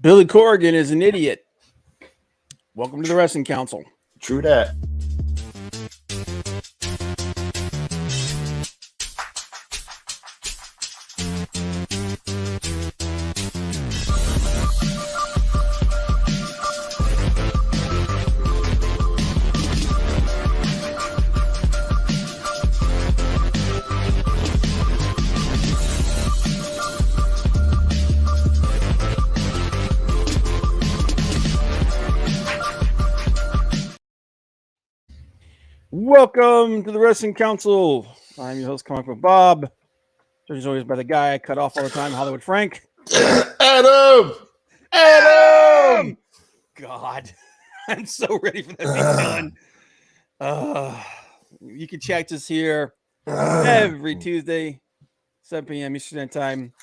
Billy Corrigan is an idiot. Welcome to the Wrestling Council. True that. Welcome to the Wrestling Council. I'm your host, Comic Book Bob. Joined as always by the guy I cut off all the time, Hollywood Frank. Adam! God, I'm so ready for that to be done. You can check us here every Tuesday, 7 p.m. Eastern Standard Time.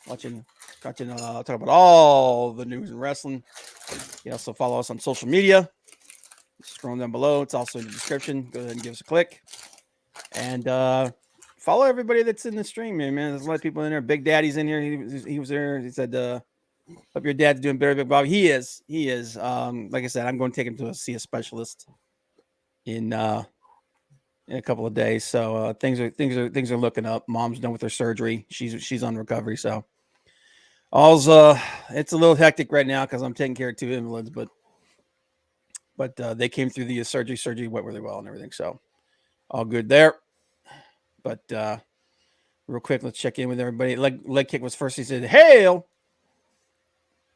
Watching, talk about all the news in wrestling. You can also follow us on social media. Scroll down below. It's also in the description. Go ahead and give us a click. And follow everybody that's in the stream, man. There's a lot of people in there. Big Daddy's in here. He was there. He said, hope your dad's doing better, Big Bob. He is. Like I said, I'm going to take him to see a specialist in a couple of days. So things are looking up. Mom's done with her surgery. She's on recovery. So it's a little hectic right now because I'm taking care of 2 invalids, but they came through the surgery. Surgery went really well and everything. So all good there. But real quick, let's check in with everybody. Leg Kick was first. He said, "Hail,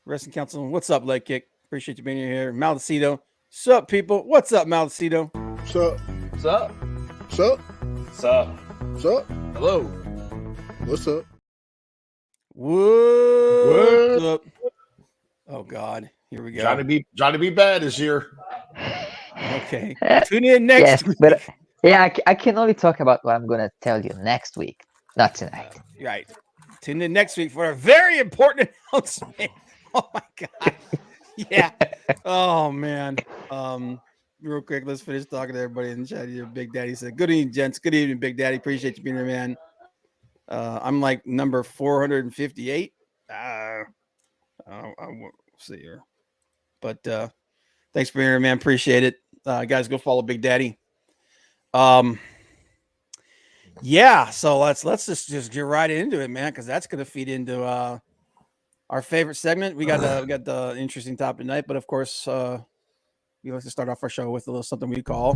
Wrestling Council. What's up, Leg Kick? Appreciate you being here." Maldacito. Sup, people? What's up, Maldacito? Sup? Sup? Sup? Sup? Sup? Hello. What's up? What's up? Oh God, here we go. Johnny B. Bad is here. Okay. Tune in next week. But yeah, I can only talk about what I'm gonna tell you next week, not tonight. Right. Tune in next week for a very important announcement. Oh my God. Yeah. Oh man. Real quick, let's finish talking to everybody in the chat here. Big Daddy said, "Good evening, gents. Good evening, Big Daddy. Appreciate you being here, man." I'm like number 458. I won't see here. But thanks for being here, man. Appreciate it. Guys, go follow Big Daddy. Yeah, so let's just get right into it, man, because that's gonna feed into our favorite segment. We got the interesting topic tonight, but of course, we like to start off our show with a little something we call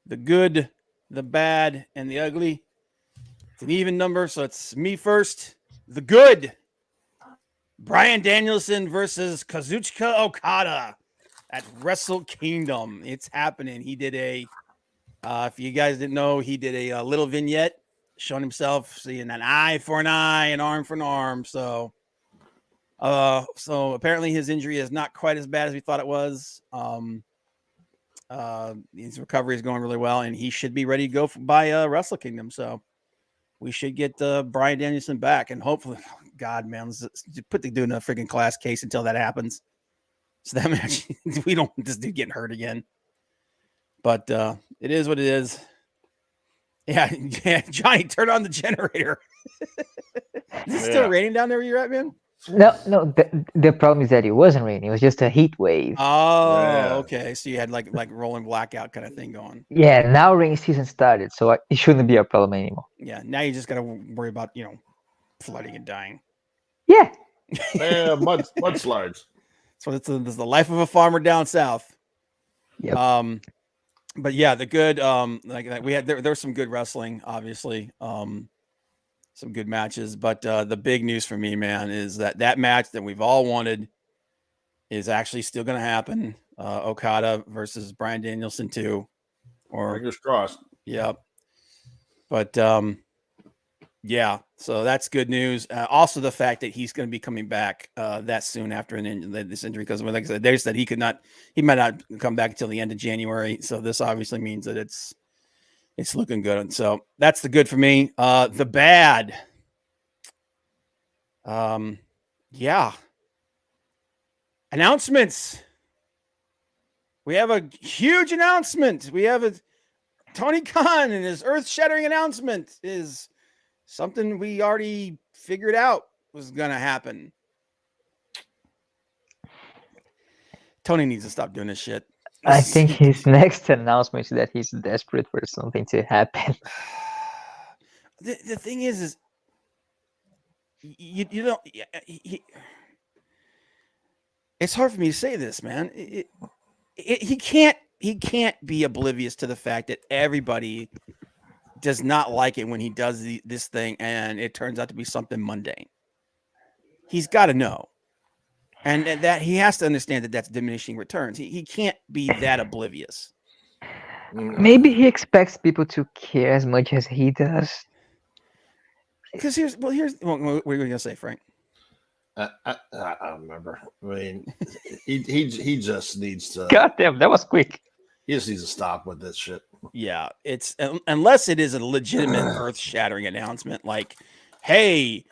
the good, the bad, and the ugly. It's an even number, so it's me first. The good. Bryan Danielson versus Kazuchika Okada at Wrestle Kingdom. It's happening. He did if you guys didn't know, he did a little vignette showing himself seeing an eye for an eye, an arm for an arm. So apparently his injury is not quite as bad as we thought it was. His recovery is going really well, and he should be ready to go by Wrestle Kingdom. So we should get Bryan Danielson back, and hopefully, God, man, let's put the dude in a freaking class case until that happens. So that match, we don't want this dude getting hurt again. But it is what it is. Yeah, Johnny, turn on the generator. Is it still raining down there where you're at, man? No. The problem is that it wasn't raining. It was just a heat wave. Oh, yeah. Okay. So you had like rolling blackout kind of thing going. Yeah, now rain season started, so it shouldn't be a problem anymore. Yeah, now you just got to worry about, flooding and dying. Yeah. Mudslides. So this is the life of a farmer down south. Yep. But yeah, the good, we had, there was some good wrestling, obviously, some good matches, but the big news for me, man, is that match that we've all wanted is actually still going to happen. Okada versus Bryan Danielson 2, or fingers crossed. Yep. But yeah, so that's good news. Also, the fact that he's going to be coming back that soon after this injury, because like I said, they said he might not come back until the end of January. So this obviously means that it's looking good. And so that's the good for me. The bad. Yeah. Announcements. We have a huge announcement. We have Tony Khan, and his earth-shattering announcement is Something we already figured out was going to happen. Tony needs to stop doing this shit. I think his next announcement is that he's desperate for something to happen. The thing is you don't. It's hard for me to say this, man. He can't be oblivious to the fact that everybody does not like it when he does this thing, and it turns out to be something mundane. He's got to know. And that he has to understand that that's diminishing returns. He can't be that oblivious. Maybe he expects people to care as much as he does. Because here's what are you going to say, Frank? I don't remember. I mean, he just needs to. God damn, that was quick. He just needs to stop with this shit. Yeah, it's unless it is a legitimate earth-shattering announcement, like, hey,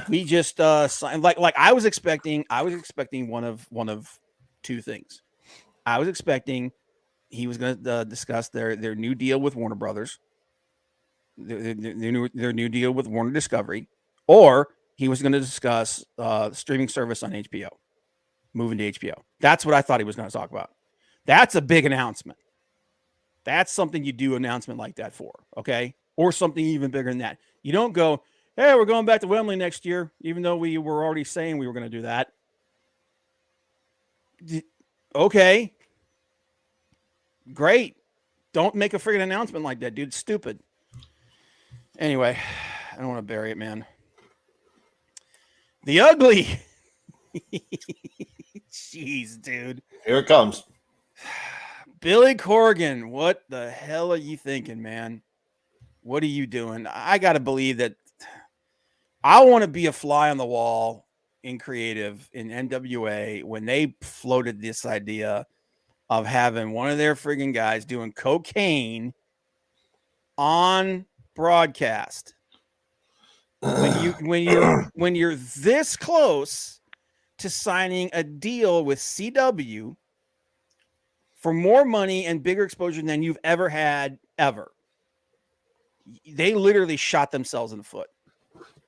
we just signed. Like I was expecting one of two things. I was expecting he was going to discuss their new deal with Warner Brothers, their new deal with Warner Discovery, or he was going to discuss streaming service on HBO, moving to HBO. That's what I thought he was going to talk about. That's a big announcement. That's something you do announcement like that for, okay? Or something even bigger than that. You don't go, hey, we're going back to Wembley next year, even though we were already saying we were going to do that. Okay. Great. Don't make a friggin' announcement like that, dude. It's stupid. Anyway, I don't want to bury it, man. The ugly. Jeez, dude. Here it comes. Billy Corgan, what the hell are you thinking, man? What are you doing? I got to believe that I want to be a fly on the wall in creative in NWA when they floated this idea of having one of their friggin' guys doing cocaine on broadcast. When you're this close to signing a deal with CW for more money and bigger exposure than you've ever had ever. They literally shot themselves in the foot.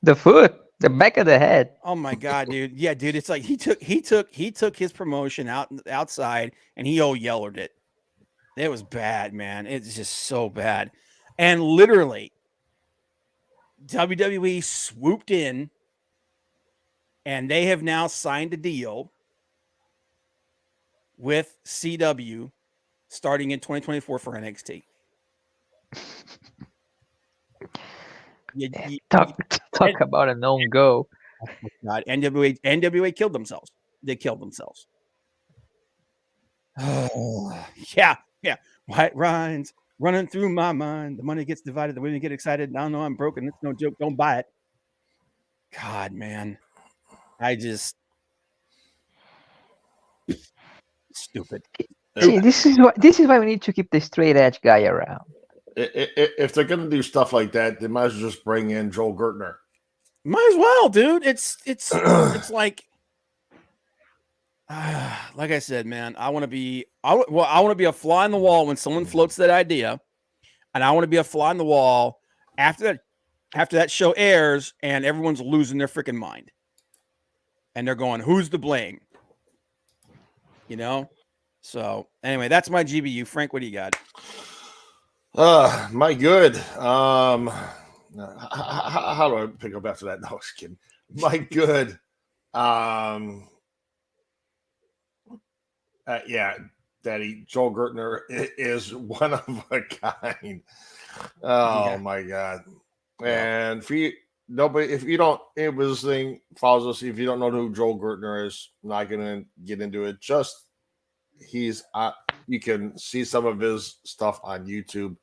The foot, the back of the head. Oh my God, dude. Yeah, dude. It's like he took his promotion outside and he yellered it. It was bad, man. It's just so bad. And literally, WWE swooped in and they have now signed a deal with CW starting in 2024 for NXT. Talk about a known go. God, NWA killed themselves. They killed themselves. Yeah. White lines running through my mind. The money gets divided. The women get excited. I don't know. I'm broken. It's no joke. Don't buy it. God, man. I just stupid. See, this is why we need to keep the straight edge guy around. If they're gonna do stuff like that, they might as well just bring in Joel Gertner. Might as well, dude. It's like I said, man. I want to be a fly on the wall when someone floats that idea, and I want to be a fly on the wall after that show airs and everyone's losing their freaking mind, and they're going, "Who's to blame?" You know. So anyway, that's my GBU. Frank, what do you got? My good. How do I pick up after that? No, I was kidding. My good. Yeah, Daddy, Joel Gertner is one of a kind. Oh my God! And for you, nobody, if you don't, it was thing follows us. If you don't know who Joel Gertner is, I'm not gonna get into it. Just he's you can see some of his stuff on YouTube.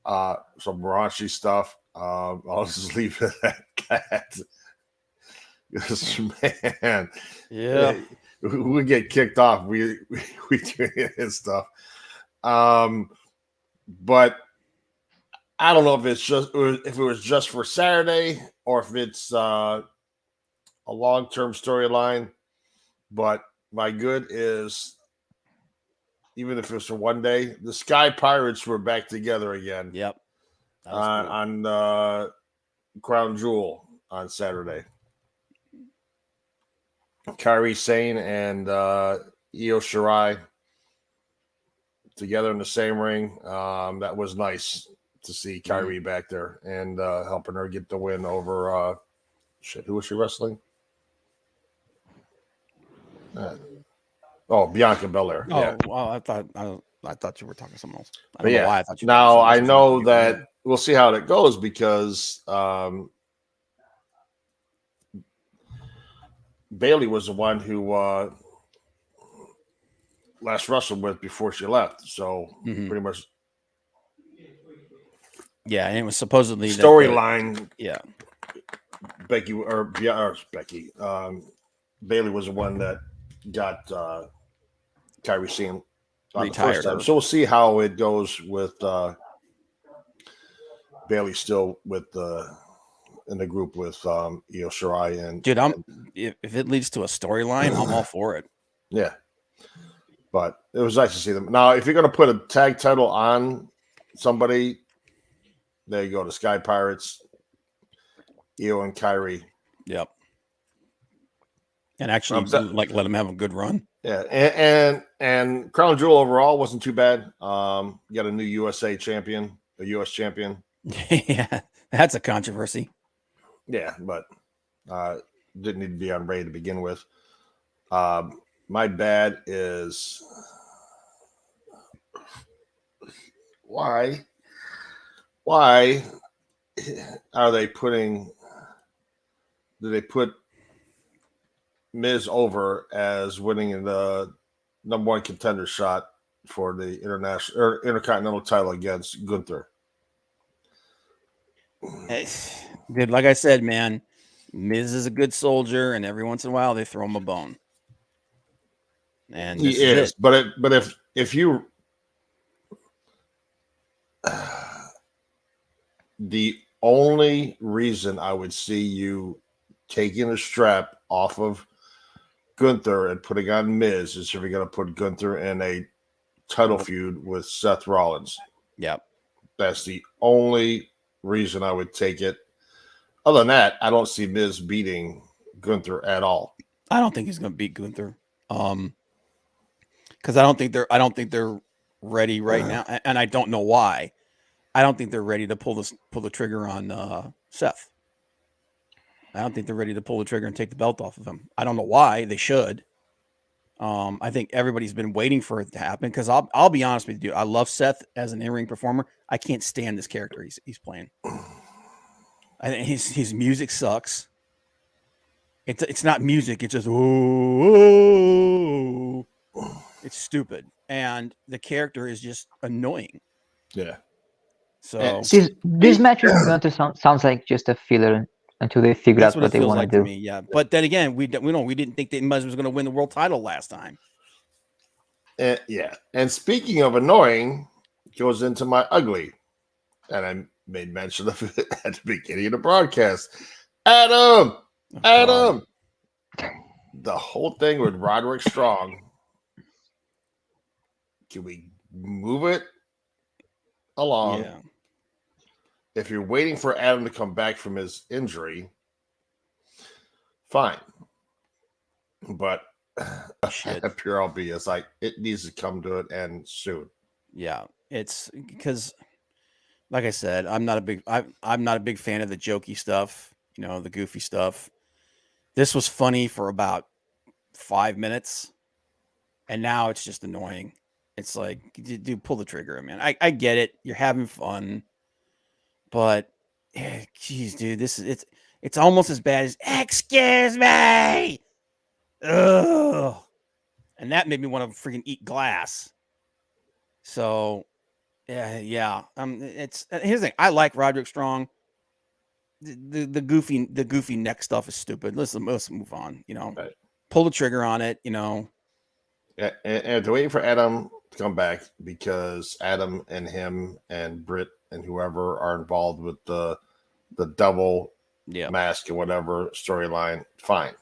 Some raunchy stuff. I'll just leave it at that. Yes, man. Yeah. We get kicked off. We do his stuff. But I don't know if it was just for Saturday or if it's a long-term storyline. But my good is, even if it's for one day, the Sky Pirates were back together again. Yep. On Crown Jewel on Saturday. Kairi Sane and Io Shirai together in the same ring. That was nice to see Kairi back there and helping her get the win over who was she wrestling? Bianca Belair. Oh, Yeah. well, I thought you were talking something else. I But don't know yeah. why I thought you. Now I talking know something that else. we'll see how that goes because Bailey was the one who last wrestled with before she left. So pretty much, yeah, and it was supposedly storyline. Yeah, Becky. Bailey was the one that got Kairi Sane on the first time. her. So we'll see how it goes with Bailey still with in the group with Io Shirai and dude. If it leads to a storyline, I'm all for it. Yeah. But it was nice to see them. Now, if you're going to put a tag title on somebody, there you go. The Sky Pirates, Io and Kairi. Yep. And actually, let them have a good run. Yeah, and Crown Jewel overall wasn't too bad. You got a new USA champion, a US champion. Yeah, that's a controversy. Yeah, but didn't need to be on Ray to begin with. My bad is why are they putting? Do they put Miz over as winning the number one contender shot for the international or intercontinental title against Gunther? Dude, like I said, man, Miz is a good soldier, and every once in a while they throw him a bone. And he is, but if you the only reason I would see you taking a strap off of Gunther and putting on Miz is if you're going to put Gunther in a title feud with Seth Rollins. Yep. That's the only reason I would take it. Other than that, I don't see Miz beating Gunther at all. I don't think he's going to beat Gunther. Because I don't think they're ready right now, and I don't know why. I don't think they're ready to pull the trigger on Seth. I don't think they're ready to pull the trigger and take the belt off of him. I don't know why. They should. I think everybody's been waiting for it to happen because I'll be honest with you. I love Seth as an in-ring performer. I can't stand this character he's playing. I think his music sucks. It's not music. It's just oh. It's stupid, and the character is just annoying. Yeah. So this match with Gunther sounds like just a filler until they figure out what they want to do. Me, yeah. But then again, we didn't think that Miz was going to win the world title last time. Yeah. And speaking of annoying, goes into my ugly, and I made mention of it at the beginning of the broadcast. Adam, the whole thing with Roderick Strong. Can we move it along? Yeah. If you're waiting for Adam to come back from his injury, fine. But pure LB, like it needs to come to an end soon. Yeah, it's because, like I said, I'm not a big fan of the jokey stuff. The goofy stuff. This was funny for about 5 minutes, and now it's just annoying. It's like, dude, pull the trigger, man. I get it. You're having fun. But, geez, dude, it's almost as bad as, excuse me! Ugh. And that made me want to freaking eat glass. So, yeah. Here's the thing. I like Roderick Strong. The goofy neck stuff is stupid. Let's move on, Right. Pull the trigger on it, Yeah, and they're waiting for Adam to come back because Adam and him and Britt and whoever are involved with the double mask and whatever storyline. Fine.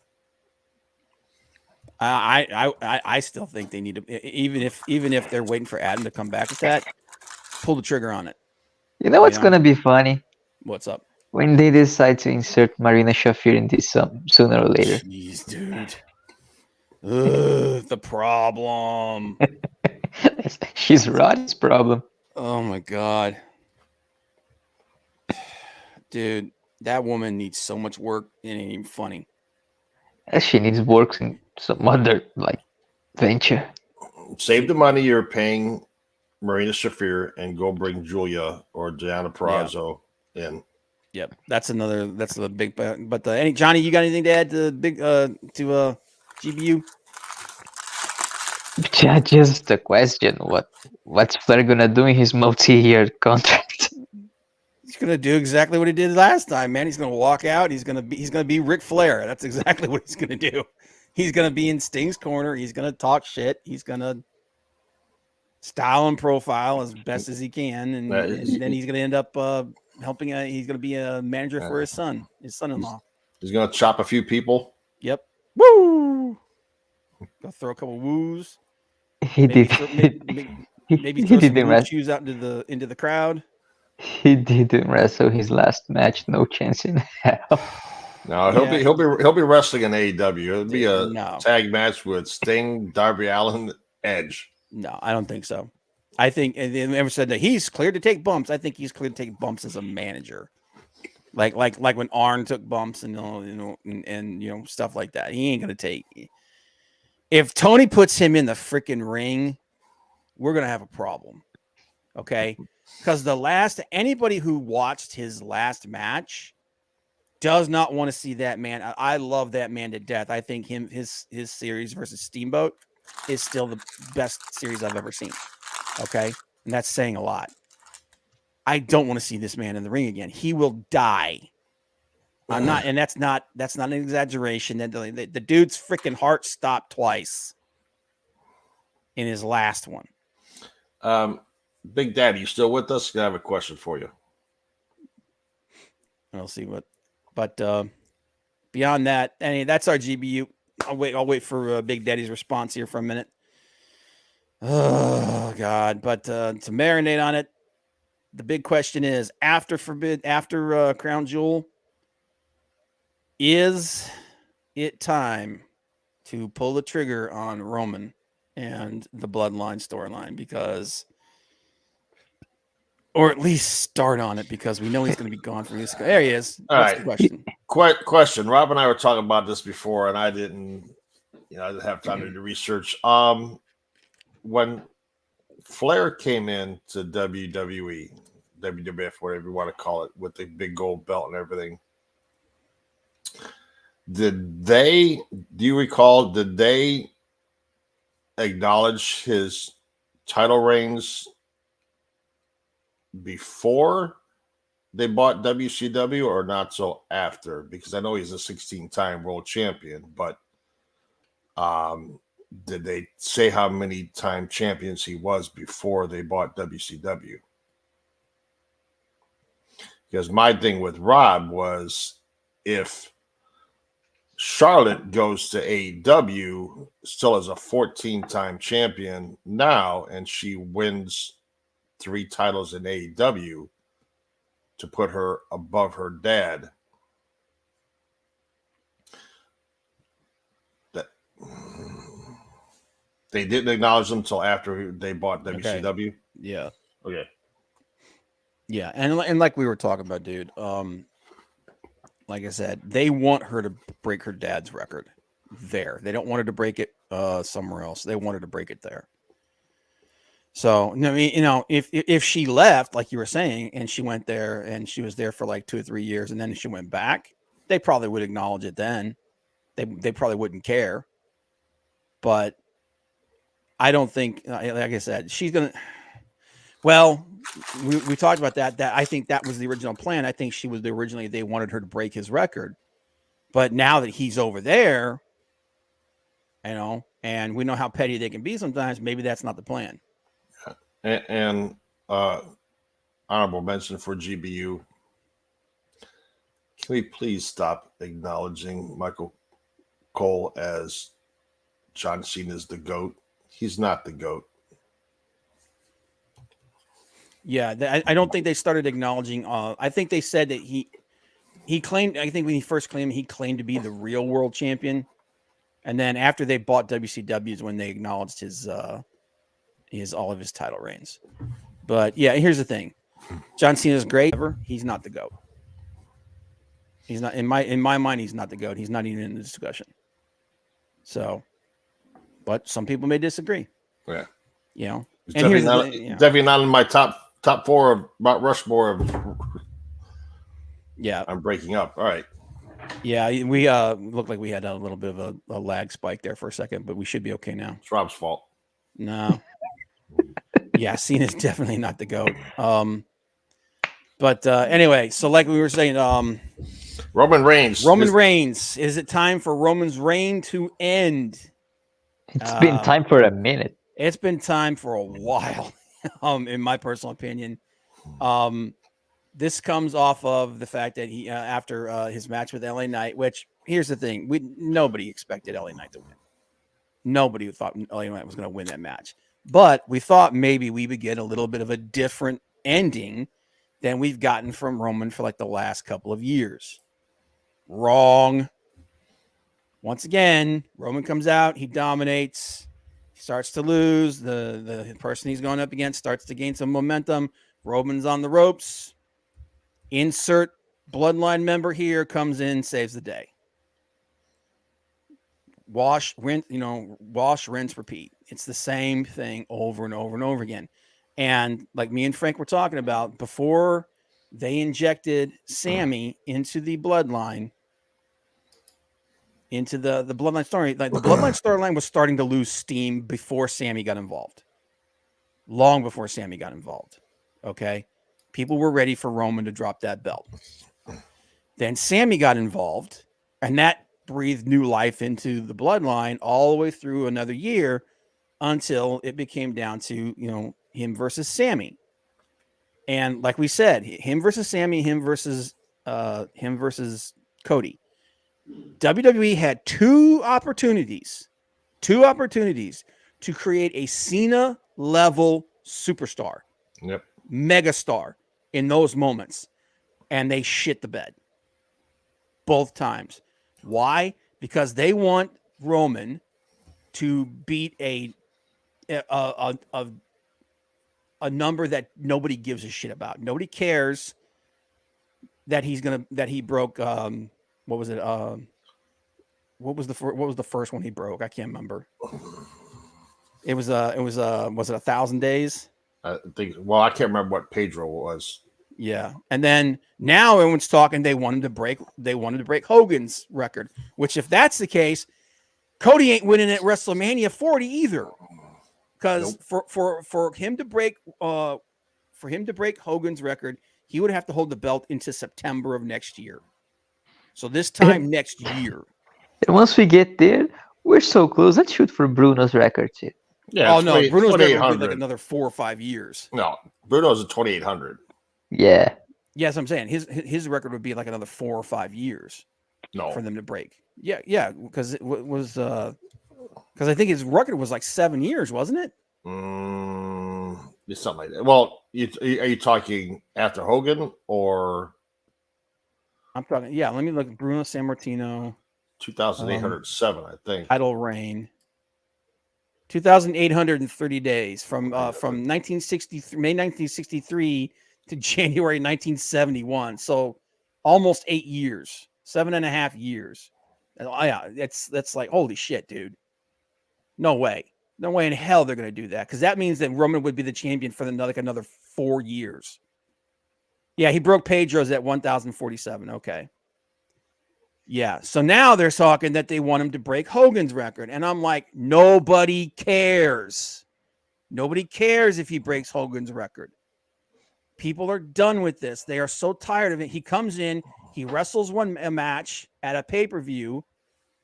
I still think they need to, even if they're waiting for Adam to come back with that, pull the trigger on it. You know what's gonna be funny? What's up? when they decide to insert Marina Shafir in this sooner or later. Jeez, dude. Ugh, the problem. She's Roddy's problem. Oh my god. Dude, that woman needs so much work. It ain't even funny. She needs work in some other venture. Save the money you're paying Marina Shafir and go bring Julia or Diana Perrazzo in. Yep, that's the big. But any Johnny, you got anything to add to GBU? Just a question: what's Flair gonna do in his multi-year contract? He's gonna do exactly what he did last time, man. He's gonna walk out. He's gonna be Ric Flair. That's exactly what he's gonna do. He's gonna be in Sting's corner. He's gonna talk shit. He's gonna style and profile as best as he can, and then he's gonna end up helping. He's gonna be a manager for his son-in-law. He's gonna chop a few people. Yep. Woo! Go throw a couple woos. He Maybe did. maybe he throw some didn't blue wrestle. shoes out into the crowd. He didn't wrestle his last match. No chance in hell. No, he'll be wrestling in AEW. It'll be a No. tag match with Sting, Darby Allin, Edge. No, I don't think so. I think, and they never said that he's cleared to take bumps. I think he's cleared to take bumps as a manager, like when Arn took bumps and stuff like that. He ain't gonna take. If Tony puts him in the freaking ring, we're gonna have a problem. Okay, because anybody who watched his last match does not want to see that man. I love that man to death. I think his series versus Steamboat is still the best series I've ever seen. Okay, and that's saying a lot. I don't want to see this man in the ring again. He will die. I'm not, and that's not an exaggeration. That the dude's freaking heart stopped twice in his last one. Big Daddy, you still with us? I have a question for you. I'll see what, but beyond that, that's our GBU. I'll wait for Big Daddy's response here for a minute. Oh God! But to marinate on it, the big question is: after Crown Jewel, is it time to pull the trigger on Roman and the Bloodline storyline? Because, or at least start on it, because we know he's going to be gone from this. There he is. What's the question? Question. Rob and I were talking about this before, and I didn't have time to do research. When Flair came in to WWE, WWF, whatever you want to call it, with the big gold belt and everything, did they acknowledge his title reigns before they bought WCW or not so after? Because I know he's a 16-time world champion, but did they say how many time champions he was before they bought WCW? Because my thing with Rob was, if Charlotte goes to AEW still as a 14-time champion now, and she wins 3 titles in AEW to put her above her dad, that they didn't acknowledge them until after they bought WCW. Okay. Yeah. Okay. Yeah, and like we were talking about, dude. Like I said, they want her to break her dad's record there. They don't want her to break it somewhere else. They want her to break it there. So, I mean, if she left, like you were saying, and she went there and she was there for like 2 or 3 years, and then she went back, they probably would acknowledge it then. They probably wouldn't care. But I don't think, like I said, she's gonna. Well, we talked about that. That I think that was the original plan. I think originally they wanted her to break his record, but now that he's over there, and we know how petty they can be sometimes, maybe that's not the plan. And honorable mention for GBU. Can we please stop acknowledging Michael Cole as John Cena's the GOAT? He's not the GOAT. Yeah, I don't think they started acknowledging. I think they said that he claimed, I think when he first claimed, he claimed to be the real world champion. And then after they bought WCW is when they acknowledged his all of his title reigns. But yeah, here's the thing. John Cena's great. However, he's not the GOAT. He's not in my mind, he's not the GOAT. He's not even in the discussion. So, but some people may disagree. Yeah. You know. It's And definitely here's not, the thing, definitely not in my top 4 of Mount Rushmore of yeah. I'm breaking up. All right. Yeah, we looked like we had a little bit of a lag spike there for a second, but we should be okay now. It's Rob's fault. No. Yeah, Cena's definitely not the GOAT. But anyway, so like we were saying, Roman Reigns. Reigns. Is it time for Roman's reign to end? It's been time for a minute. It's been time for a while, in my personal opinion. This comes off of the fact that he after his match with LA Knight, which here's the thing, nobody expected LA Knight to win. Nobody thought LA Knight was going to win that match. But we thought maybe we would get a little bit of a different ending than we've gotten from Roman for like the last couple of years. Wrong. Once again, Roman comes out, he dominates, he starts to lose. The person he's going up against starts to gain some momentum. Roman's on the ropes. Insert Bloodline member here comes in, saves the day. Wash, rinse, repeat. It's the same thing over and over and over again. And like me and Frank were talking about, before they injected Sammy into the bloodline, into the bloodline story, like the bloodline storyline was starting to lose steam before Sammy got involved. Long before Sammy got involved. Okay. People were ready for Roman to drop that belt. Then Sammy got involved, and that breathed new life into the bloodline all the way through another year until it became down to, him versus Sammy. And like we said, him versus Sammy, him versus Cody. WWE had two opportunities to create a Cena level superstar. Yep. Megastar in those moments. And they shit the bed. Both times. Why? Because they want Roman to beat a number that nobody gives a shit about. Nobody cares that he broke what was it? What was the first one he broke? I can't remember. It was was it 1,000 days? I think. Well, I can't remember what Pedro was. Yeah, and then now everyone's talking. They wanted to break Hogan's record. Which, if that's the case, Cody ain't winning at WrestleMania 40 either. Because for him to break Hogan's record, he would have to hold the belt into September of next year. So this time next year. And once we get there, we're so close. Let's shoot for Bruno's record too. Yeah. Oh no, Bruno's record will be 2,800. like another 4 or 5 years. No, Bruno's at 2,800. Yeah. Yes, I'm saying his record would be like another 4 or 5 years. No. For them to break. Yeah, because it was because I think his record was like 7 years, wasn't it? It's something like that. Well, are you talking after Hogan or? I'm talking. Yeah, let me look. Bruno Sammartino. 2,807, I think. Title reign. 2,830 days from 1963, May 1963 to January 1971. So almost 8 years, 7.5 years. Yeah, that's like holy shit, dude. No way in hell they're gonna do that, because that means that Roman would be the champion for another 4 years. Yeah, he broke Pedro's at 1,047. Okay. Yeah, so now they're talking that they want him to break Hogan's record. And I'm like, nobody cares. Nobody cares if he breaks Hogan's record. People are done with this. They are so tired of it. He comes in, he wrestles a match at a pay-per-view,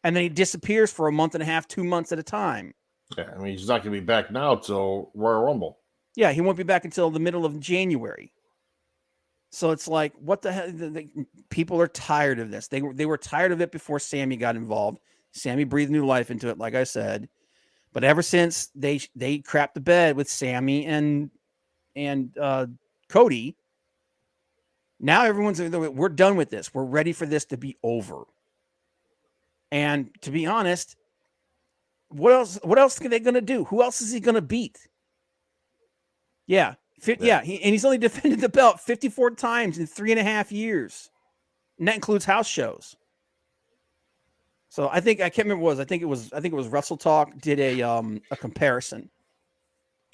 and then he disappears for a month and a half, 2 months at a time. Yeah, I mean, he's not going to be back now till Royal Rumble. Yeah, he won't be back until the middle of January. So it's like, what the hell? People are tired of this. They were tired of it before Sammy got involved. Sammy breathed new life into it, like I said. But ever since they crapped the bed with Sammy and Cody, Now everyone's we're done with this. We're ready for this to be over. And to be honest, what else are they going to do? Who else is he going to beat? Yeah. And he's only defended the belt 54 times in 3.5 years. And that includes house shows. So I can't remember what it was. I think it was Wrestle Talk did a comparison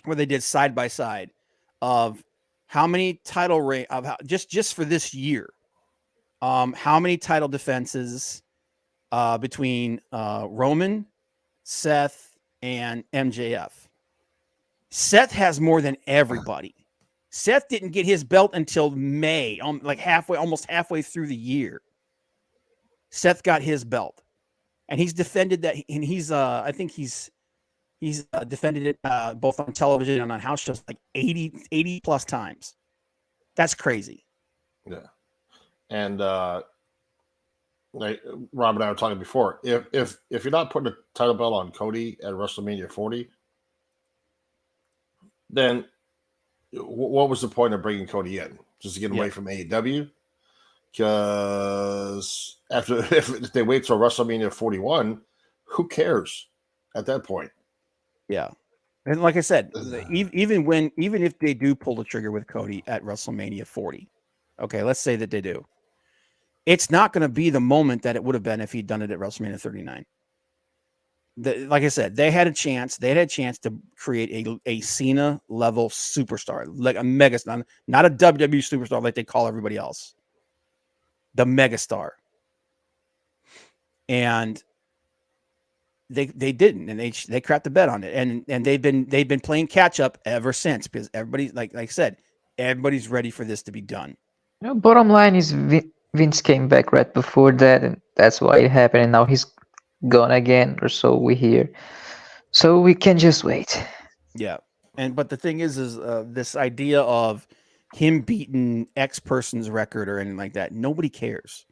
where they did side by side of how many title reign of how, just for this year, how many title defenses between Roman, Seth, and MJF. Seth has more than everybody. Seth didn't get his belt until May, almost halfway through the year. Seth got his belt, and he's defended that. And I think he's defended it both on television and on house shows like 80 plus times. That's crazy. Yeah, and like Rob and I were talking before, if you're not putting a title belt on Cody at WrestleMania 40, then what was the point of bringing Cody in? Just to get away from AEW? Because if they wait till WrestleMania 41, who cares at that point? Yeah. And like I said, even if they do pull the trigger with Cody at WrestleMania 40, okay, let's say that they do. It's not going to be the moment that it would have been if he'd done it at WrestleMania 39. Like I said, they had a chance. They had a chance to create a Cena level superstar, like a megastar, not a WWE superstar like they call everybody else. The megastar. And they didn't, and they crapped the bed on it, and they've been playing catch up ever since because everybody's like I said, everybody's ready for this to be done. Bottom line is Vince came back right before that, and that's why it happened. And now he's gone again, or so we hear. So we can just wait. Yeah, but the thing is this idea of him beating X person's record or anything like that, nobody cares.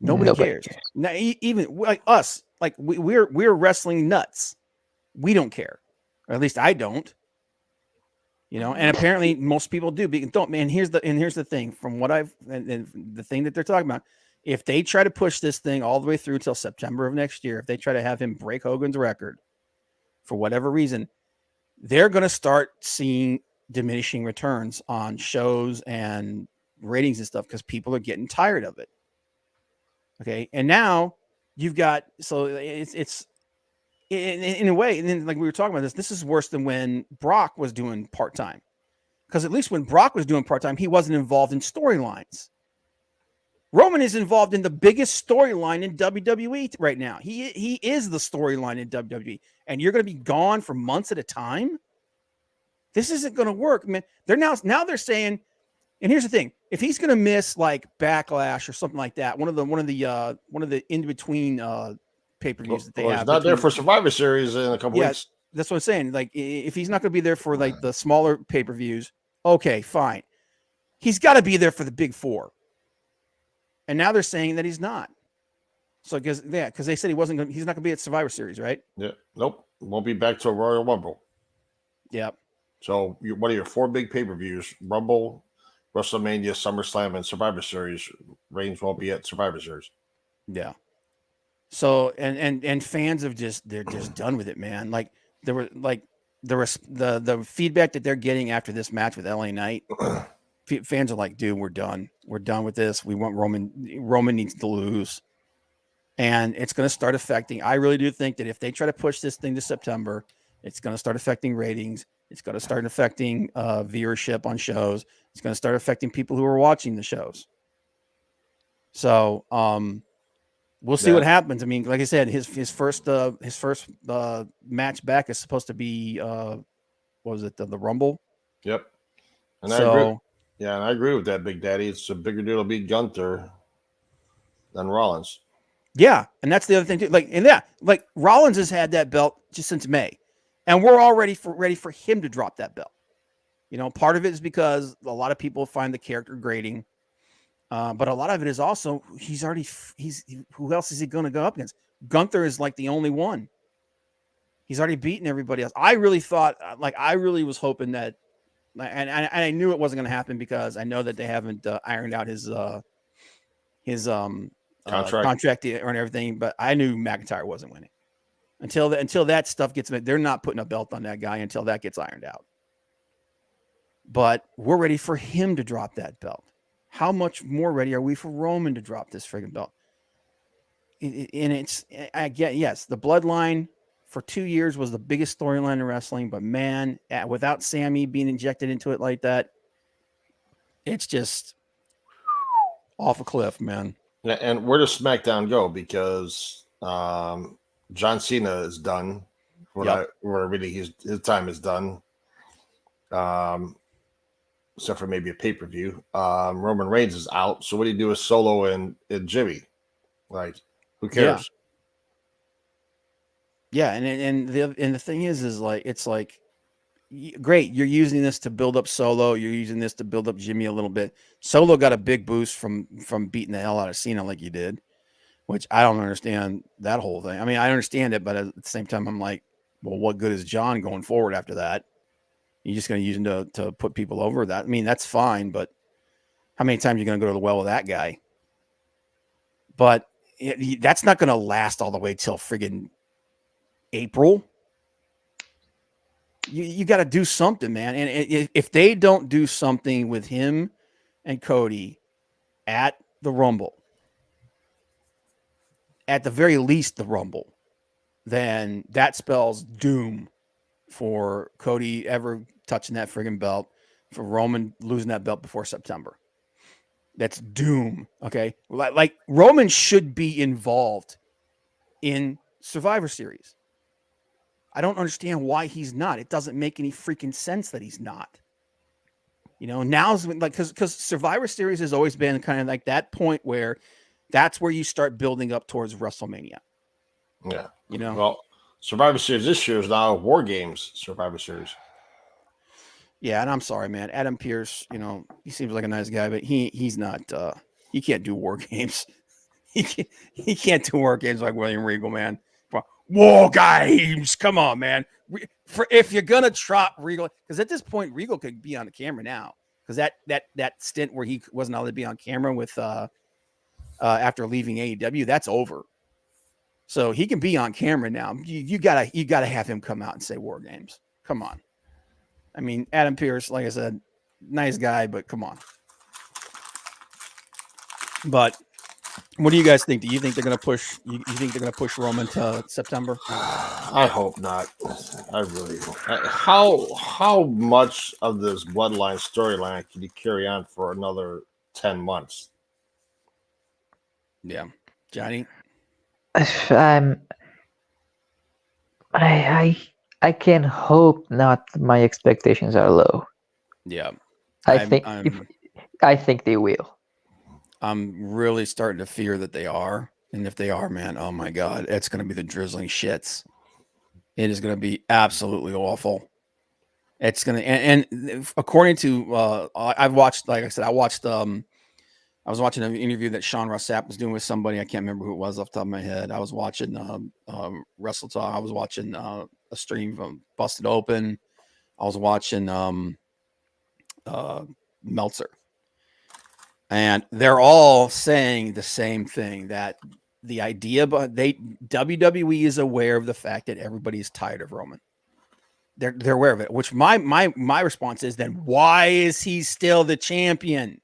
Nobody cares. Now, even like us, like we're wrestling nuts. We don't care, or at least I don't. And apparently most people do. Don't, man. Here's the thing. From what and the thing that they're talking about, if they try to push this thing all the way through till September of next year, if they try to have him break Hogan's record for whatever reason, they're going to start seeing diminishing returns on shows and ratings and stuff because people are getting tired of it. Okay. And now you've got, so it's in a way, and then like we were talking about this is worse than when Brock was doing part-time. Because at least when Brock was doing part-time, he wasn't involved in storylines. Roman is involved in the biggest storyline in WWE right now. He is the storyline in WWE. And you're going to be gone for months at a time? This isn't going to work, man. They're saying, and here's the thing: if he's going to miss like Backlash or something like that, one of the in between pay-per-views that they have, he's not there for Survivor Series in a couple weeks. That's what I'm saying. Like, if he's not going to be there for like the smaller pay-per-views, okay, fine. He's got to be there for the big four. And now they're saying that he's not. So because they said he's not going to be at Survivor Series, right? Yeah. Nope. Won't be back to Royal Rumble. Yep. So one of your 4 big pay-per-views, Rumble, WrestleMania, SummerSlam, and Survivor Series, Reigns won't be at Survivor Series. Yeah. So and fans they're just done with it, man. Like the feedback that they're getting after this match with LA Knight, fans are like, dude, we're done. We're done with this. We want Roman. Roman needs to lose. And it's going to start affecting. I really do think that if they try to push this thing to September, it's going to start affecting ratings. It's going to start affecting viewership on shows. It's going to start affecting people who are watching the shows. So we'll see what happens. I mean, like I said, his first match back is supposed to be what was it, the Rumble? Yep. And so, I agree. Yeah, and I agree with that, Big Daddy. It's a bigger deal to beat Gunther than Rollins. Yeah, and that's the other thing too. Like Rollins has had that belt just since May, and we're all ready for him to drop that belt. Part of it is because a lot of people find the character grating, but a lot of it is also who else is he going to go up against? Gunther is like the only one. He's already beaten everybody else. I really was hoping that and I knew it wasn't going to happen because I know that they haven't ironed out his contract or everything. But I knew McIntyre wasn't winning until that stuff gets. They're not putting a belt on that guy until that gets ironed out. But we're ready for him to drop that belt. How much more ready are we for Roman to drop this friggin' belt? And it's, I get, yes, the Bloodline for 2 years was the biggest storyline in wrestling, but man, without Sammy being injected into it like that, it's just off a cliff, man. And where does SmackDown go? Because John Cena is done. Where really his time is done. Except for maybe a pay-per-view. Roman Reigns is out. So what do you do with Solo and Jimmy? Like, who cares? Yeah, and the thing is like, it's like, great, you're using this to build up Solo. You're using this to build up Jimmy a little bit. Solo got a big boost from beating the hell out of Cena like you did, which I don't understand that whole thing. I mean, I understand it, but at the same time, I'm like, well, what good is John going forward after that? You're just going to use him to put people over. That, I mean, that's fine, but how many times are you going to go to the well with that guy? But that's not going to last all the way till friggin' April. You got to do something, man. And if they don't do something with him and Cody at the Rumble, at the very least the Rumble, then that spells doom for Cody ever touching that friggin' belt, for Roman losing that belt before September. That's doom. Okay. Like Roman should be involved in Survivor Series. I don't understand why he's not. It doesn't make any freaking sense that he's not. You know, now's like, because Survivor Series has always been kind of like that point where that's where you start building up towards WrestleMania. Yeah. You know, well, Survivor Series this year is now War Games Survivor Series. Yeah, and I'm sorry, man. Adam Pearce, you know, he seems like a nice guy, but he's not. He can't do War Games. He can't do War Games like William Regal, man. War Games, come on, man. If you're gonna trot Regal, because at this point Regal could be on the camera now, because that stint where he wasn't allowed to be on camera with after leaving AEW, that's over. So he can be on camera now. You gotta have him come out and say War Games. Come on. I mean, Adam Pearce, like I said, nice guy, but come on. But what do you guys think? Do you think they're going to push? You think they're going to push Roman to September? I hope not. I really. How much of this Bloodline storyline can you carry on for another 10 months? Yeah, Johnny. I can hope not. My expectations are low. Yeah, I think they will. I'm really starting to fear that they are, and if they are, man, oh my god, it's going to be the drizzling shits. It is going to be absolutely awful. It's going to, and according to I've watched, like I said, I was watching an interview that Sean Ross Sapp was doing with somebody. I can't remember who it was off the top of my head. I was watching Wrestle Talk. I was watching a stream from Busted Open. I was watching Meltzer. And they're all saying the same thing, that the idea, but WWE is aware of the fact that everybody's tired of Roman. They're aware of it, which my response is, then why is he still the champion?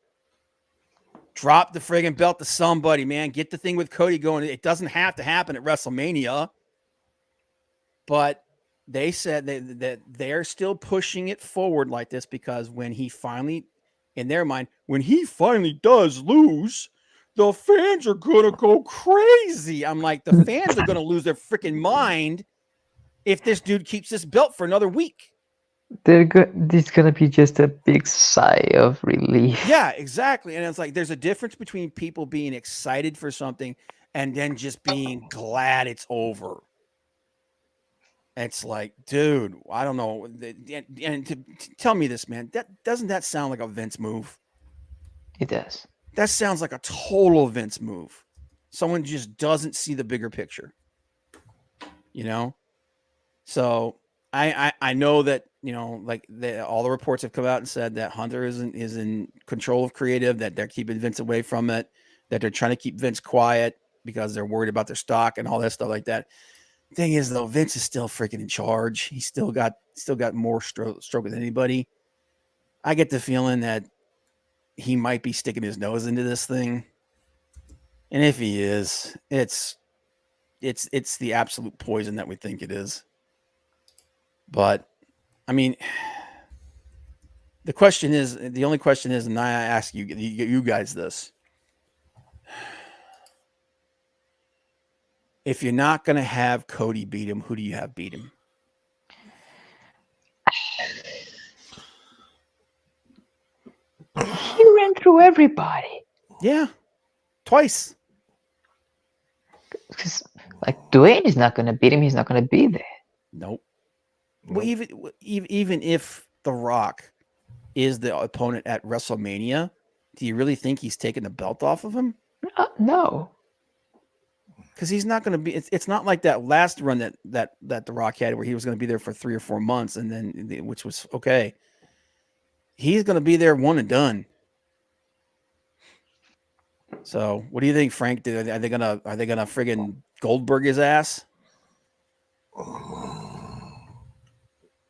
Drop the friggin' belt to somebody, man. Get the thing with Cody going. It doesn't have to happen at WrestleMania. But they said that they're still pushing it forward like this because when he finally, in their mind, when he finally does lose, the fans are going to go crazy. I'm like, the fans are going to lose their freaking mind if this dude keeps this belt for another week. It's gonna be just a big sigh of relief. Yeah, exactly. And it's like there's a difference between people being excited for something and then just being glad it's over. It's like, dude, I don't know. And to tell me this, man, doesn't that sound like a Vince move? It does. That sounds like a total Vince move. Someone just doesn't see the bigger picture. You know? So I know that, you know, like all the reports have come out and said that Hunter is in control of creative, that they're keeping Vince away from it, that they're trying to keep Vince quiet because they're worried about their stock and all that stuff like that. Thing is, though, Vince is still freaking in charge. He's still got more stroke than anybody. I get the feeling that he might be sticking his nose into this thing, and if he is, it's the absolute poison that we think it is. But I mean, the only question is, and I ask you guys this: if you're not going to have Cody beat him, who do you have beat him? He ran through everybody. Yeah, twice. Because like Dwayne is not going to beat him. He's not going to be there. Nope. Well, even if The Rock is the opponent at WrestleMania, do you really think he's taking the belt off of him? No. Because he's not going to be. It's not like that last run that The Rock had, where he was going to be there for 3 or 4 months, and then which was okay. He's going to be there one and done. So, what do you think, Frank? Are they gonna friggin' Goldberg his ass?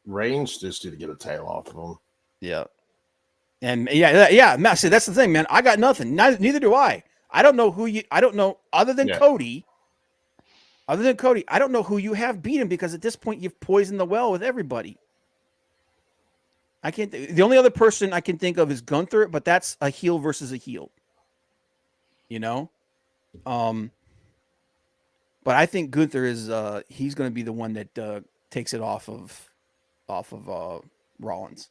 Reigns just need to get a tail off of him. Yeah. And yeah. See, that's the thing, man. I got nothing. Neither do I. I don't know other than Cody. Other than Cody, I don't know who you have beat him, because at this point you've poisoned the well with everybody. I can't. The only other person I can think of is Gunther, but that's a heel versus a heel. You know, but I think Gunther is he's going to be the one that takes it off of Rollins.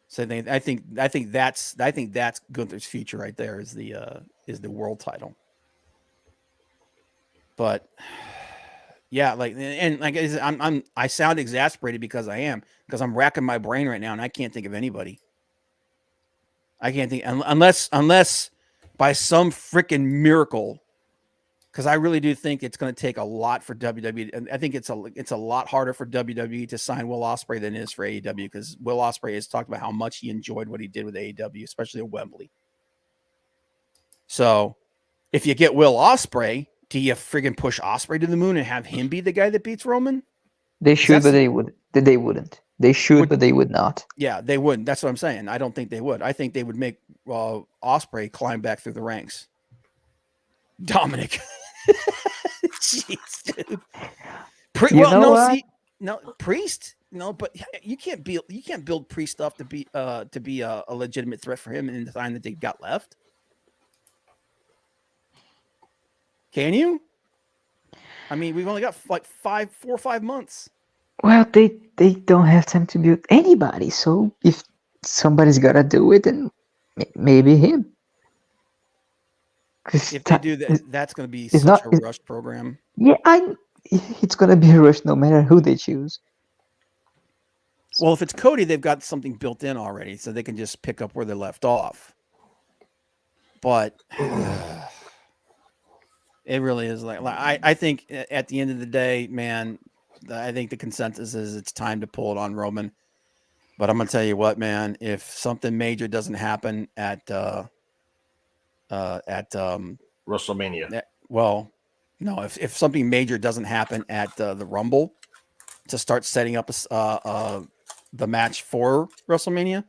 So I think that's Gunther's future right there, is the world title. But yeah, like, and like I sound exasperated because I'm racking my brain right now and I can't think of anybody. I can't think unless by some freaking miracle, because I really do think it's going to take a lot for WWE. And I think it's a lot harder for WWE to sign Will Ospreay than it is for AEW, because Will Ospreay has talked about how much he enjoyed what he did with AEW, especially at Wembley. So if you get Will Ospreay, do you friggin' push Ospreay to the moon and have him be the guy that beats Roman? They should, but they wouldn't. They should, but they would not. Yeah, they wouldn't. That's what I'm saying. I don't think they would. I think they would make Ospreay climb back through the ranks. Dominic. Jeez, dude. Priest. No, but you can't build Priest stuff to be a legitimate threat for him in the time that they got left. Can you? I mean, we've only got like 4 or 5 months. Well, they don't have time to build anybody. So if somebody's gotta do it, then maybe him. If they do that, that's going to be such a rushed program. Yeah, it's going to be a rush no matter who they choose. Well, if it's Cody, they've got something built in already, so they can just pick up where they left off. But it really is like I think at the end of the day, man, I think the consensus is it's time to pull it on Roman. But I'm going to tell you what, man, if something major doesn't happen at WrestleMania. Well, no, if something major doesn't happen at the Rumble to start setting up the match for WrestleMania,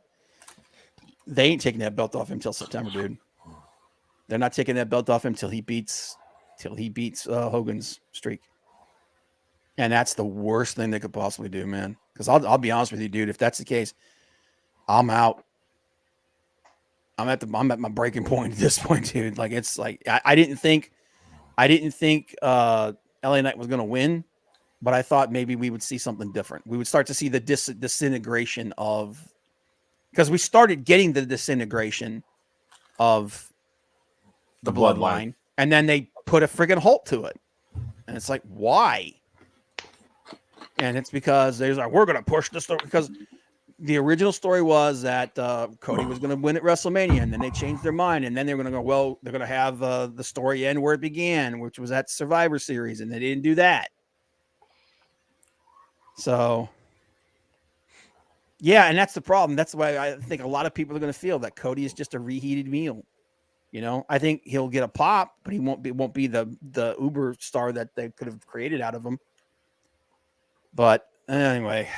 they ain't taking that belt off him till September, dude. They're not taking that belt off him till he beats Hogan's streak. And that's the worst thing they could possibly do, man. Because I'll be honest with you, dude. If that's the case, I'm out. I'm at my breaking point at this point, dude. Like, it's like I didn't think LA Knight was gonna win, but I thought maybe we would see something different. We would start to see the disintegration of, because we started getting the disintegration of the bloodline, and then they put a friggin' halt to it. And it's like, why? And it's because they're like, we're gonna push this story, because the original story was that Cody was going to win at WrestleMania, and then they changed their mind, and then they were going to go, well, they're going to have the story end where it began, which was at Survivor Series, and they didn't do that. So, yeah, and that's the problem. That's why I think a lot of people are going to feel that Cody is just a reheated meal. I think he'll get a pop, but he won't be the uber star that they could have created out of him. But anyway,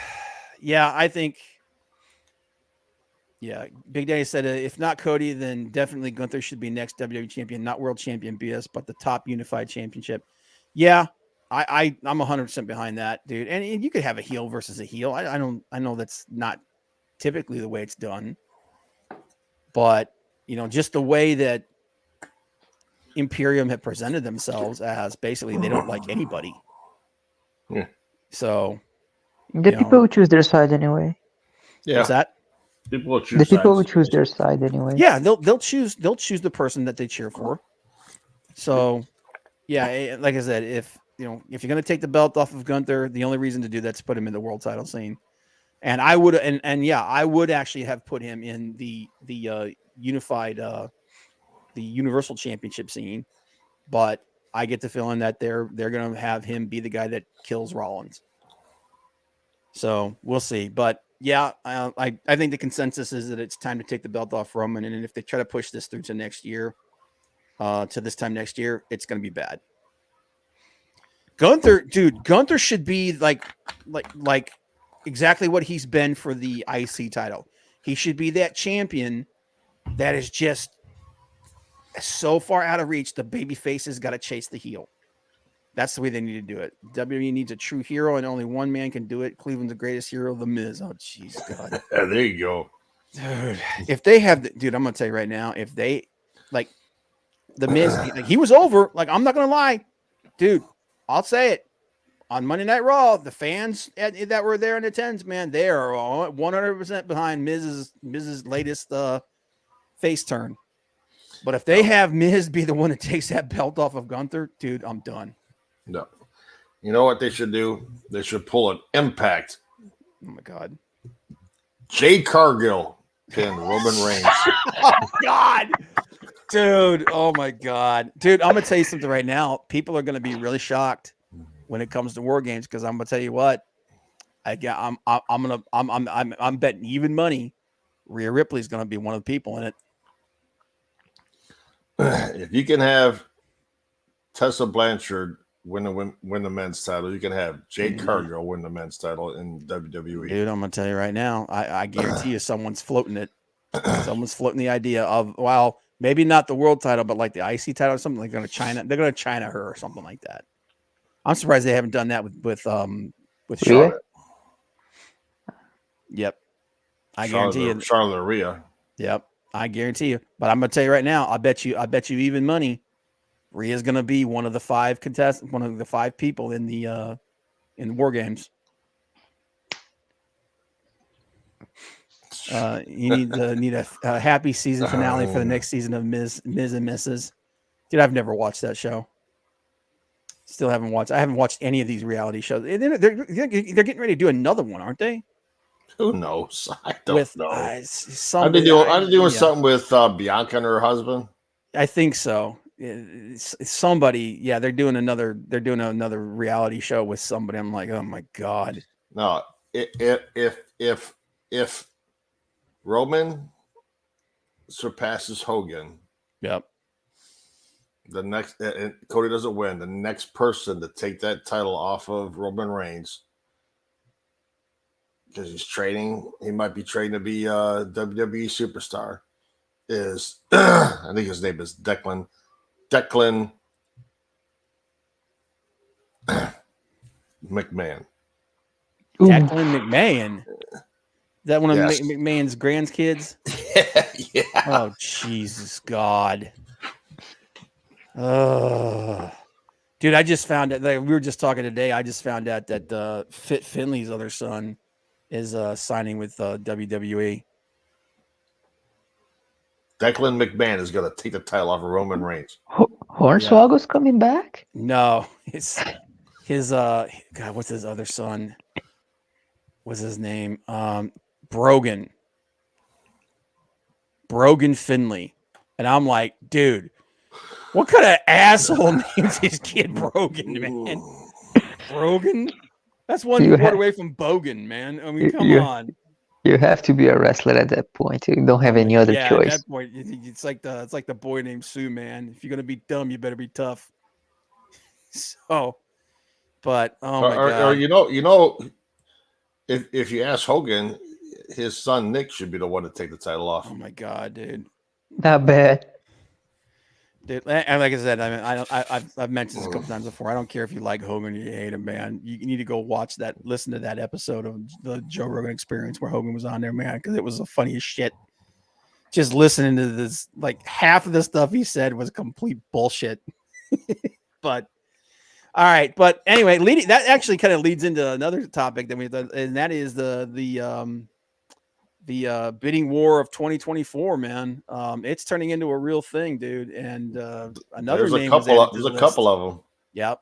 yeah, I think. Yeah, Big Daddy said if not Cody, then definitely Gunther should be next WWE champion, not world champion BS, but the top unified championship. Yeah, I'm 100% behind that, dude. And you could have a heel versus a heel. I know that's not typically the way it's done, but just the way that Imperium have presented themselves as basically they don't like anybody. Yeah. So The people who choose their side anyway. Yeah. What's that? People will choose The people who sides. choose their side anyway. Yeah, they'll choose the person that they cheer for. So, yeah, like I said, if you're going to take the belt off of Gunther, the only reason to do that's put him in the world title scene. And I would I would actually have put him in the unified the Universal Championship scene, but I get the feeling that they're going to have him be the guy that kills Rollins. So, we'll see, but yeah, I think the consensus is that it's time to take the belt off Roman, and if they try to push this through to next year, to this time next year, it's going to be bad. Gunther should be like exactly what he's been for the IC title. He should be that champion that is just so far out of reach. The baby face has got to chase the heel. That's the way they need to do it. WWE needs a true hero, and only one man can do it. Cleveland's the greatest hero, The Miz. Oh, jeez, God. There you go. Dude, if they have, I'm going to tell you right now, if they, like, The Miz, he was over. Like, I'm not going to lie. Dude, I'll say it. On Monday Night Raw, the fans that were there in attendance, man, they are 100% behind Miz's latest face turn. But if they have Miz be the one that takes that belt off of Gunther, dude, I'm done. No. You know what they should do? They should pull an Impact. Oh, my God. Jade Cargill pin Roman Reigns. Oh, God. Dude, oh, my God. Dude, I'm going to tell you something right now. People are going to be really shocked when it comes to War Games, because I'm going to tell you what. I'm betting even money Rhea Ripley's going to be one of the people in it. If you can have Tessa Blanchard win the men's title, you can have Jade Cargill win the men's title in WWE. Dude, I'm gonna tell you right now, I guarantee you someone's floating it. Someone's floating the idea of, well, maybe not the world title, but like the IC title or something. They're gonna China her or something like that. I'm surprised they haven't done that with Charlotte. Yep. I guarantee you. Charlotte or Rhea. Yep. I guarantee you. But I'm gonna tell you right now, I bet you even money, Rhea's gonna be one of the 5 contestants, one of the 5 people in the War Games. You need a happy season finale for the next season of Miz and Mrs. Dude, I've never watched that show. Still haven't watched. I haven't watched any of these reality shows. They're getting ready to do another one, aren't they? Who knows? I don't know. Are they doing something with Bianca and her husband? I think so. It's somebody. Yeah, they're doing another reality show with somebody. I'm like, oh my God. No, if Roman surpasses Hogan, yep. The next, and Cody doesn't win, the next person to take that title off of Roman Reigns, because he might be training to be a WWE superstar, is I think his name is Declan McMahon. Declan McMahon. That one of McMahon's grandkids? Yeah. Oh, Jesus God. Dude, I just found out, like we were just talking today, I just found out that Fit Finley's other son is signing with WWE. Declan McMahon is going to take the title off of Roman Reigns. Hornswoggle's coming back? No, it's his God, what's his other son? What's his name? Brogan Finley. And I'm like, dude, what kind of asshole names his kid Brogan, man? Brogan? That's one You board ha- away from Bogan, man. I mean, come you on. you have to be a wrestler at that point. You don't have any other Yeah, at choice. that point, it's like the boy named Sue, man. If you're gonna be dumb, you better be tough. So, but oh my or god, if you ask Hogan, his son Nick should be the one to take the title off. oh my god, dude. Not bad. Dude, and like I said, I mean, I've mentioned this a couple times before. I don't care if you like Hogan or you hate him, man. You need to go watch that, listen to that episode of the Joe Rogan Experience where Hogan was on there, man, because it was the funniest shit. Just listening to this, like half of the stuff he said was complete bullshit. But all right, but anyway, that actually kind of leads into another topic that we done, and that is the bidding war of 2024, man. It's turning into a real thing, dude. And another name was added to the list. There's a couple of them. Yep.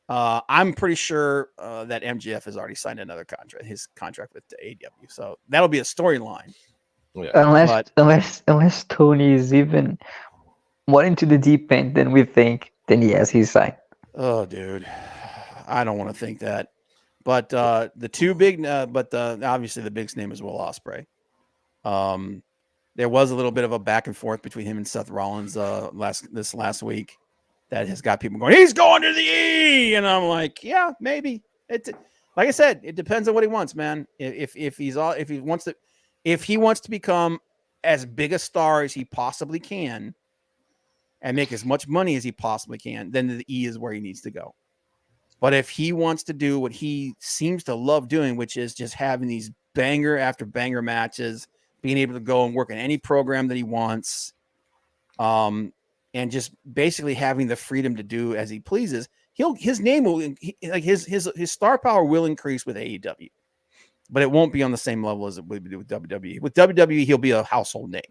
I'm pretty sure that MJF has already signed another contract, his contract with the AEW. So that'll be a storyline. Yeah. Unless Tony is even more into the deep end than we think, then yes, he's signed. Oh, dude, I don't want to think that. But the two big, obviously the biggest name is Will Ospreay. There was a little bit of a back and forth between him and Seth Rollins last week that has got people going, he's going to the E, and I'm like, yeah, maybe. It, like I said, it depends on what he wants, man. If he wants to become as big a star as he possibly can and make as much money as he possibly can, then the E is where he needs to go. But if he wants to do what he seems to love doing, which is just having these banger after banger matches, being able to go and work in any program that he wants, and just basically having the freedom to do as he pleases, his name will, like his star power will increase with AEW, but it won't be on the same level as it would be with WWE. With WWE, he'll be a household name.